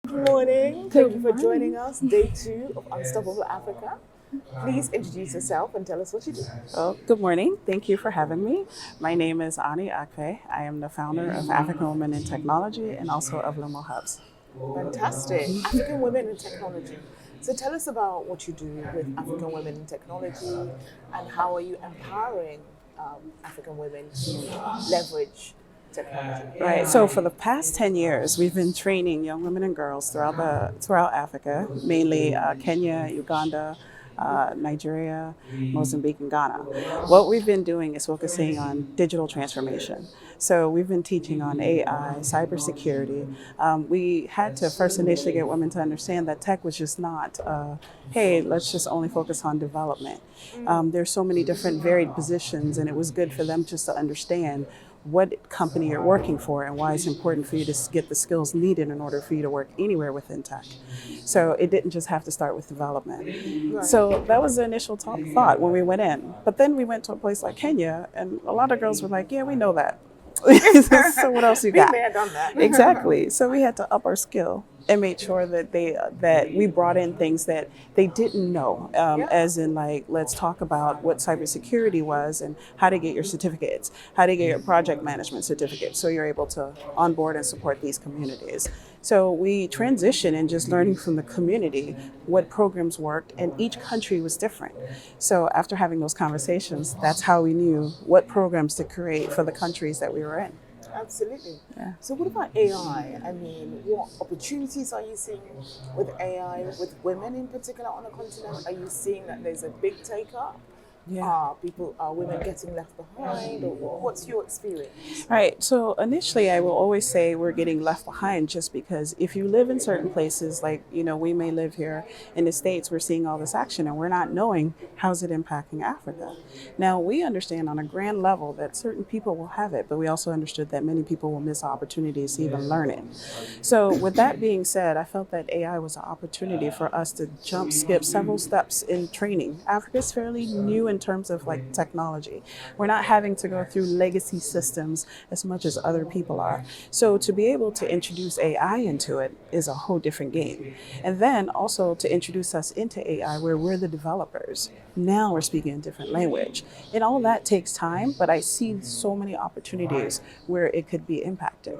Good morning. Thank Good you for joining morning. us. Day 2 of Unstoppable Africa. Please introduce yourself and tell us what you do. Oh, good morning. Thank you for having me. My name is Anie Akpe. I am the founder of African Women in Technology and also of Limo Hubs. Fantastic. African women in technology. So tell us about what you do with African women in technology and how are you empowering African women to leverage technology. Right. So for the past 10 years, we've been training young women and girls throughout Africa, mainly Kenya, Uganda, Nigeria, Mozambique, and Ghana. What we've been doing is focusing on digital transformation. So we've been teaching on AI, cybersecurity. We had to first initially get women to understand that tech was just not, hey, let's just only focus on development. There's so many different varied positions, and it was good for them just to understand what company you're working for and why it's important for you to get the skills needed in order for you to work anywhere within tech. So it didn't just have to start with development. Right. So that was the initial thought when we went in. But then we went to a place like Kenya, and a lot of girls were like, yeah, we know that. So what else you Been got? there, done that. Exactly. So we had to up our skill and made sure that that we brought in things that they didn't know, Yeah. as in like let's talk about what cybersecurity was and how to get your certificates, how to get your project management certificate, so you're able to onboard and support these communities. So we transitioned in just learning from the community what programs worked, and each country was different. So after having those conversations, that's how we knew what programs to create for the countries that we were in. Absolutely. Yeah. So, what about AI? I mean, what opportunities are you seeing with AI, with women in particular on the continent? Are you seeing that there's a big take up? Yeah. Are women getting left behind, or what's your experience? Right. So initially, I will always say we're getting left behind just because if you live in certain places, like, we may live here in the States, we're seeing all this action and we're not knowing how's it impacting Africa. Now, we understand on a grand level that certain people will have it, but we also understood that many people will miss opportunities to even learn it. So, with that being said, I felt that AI was an opportunity for us to skip several steps in training. Africa's fairly new in terms of like technology. We're not having to go through legacy systems as much as other people are. So to be able to introduce AI into it is a whole different game. And then also to introduce us into AI where we're the developers. Now we're speaking a different language. And all that takes time, but I see so many opportunities where it could be impacted.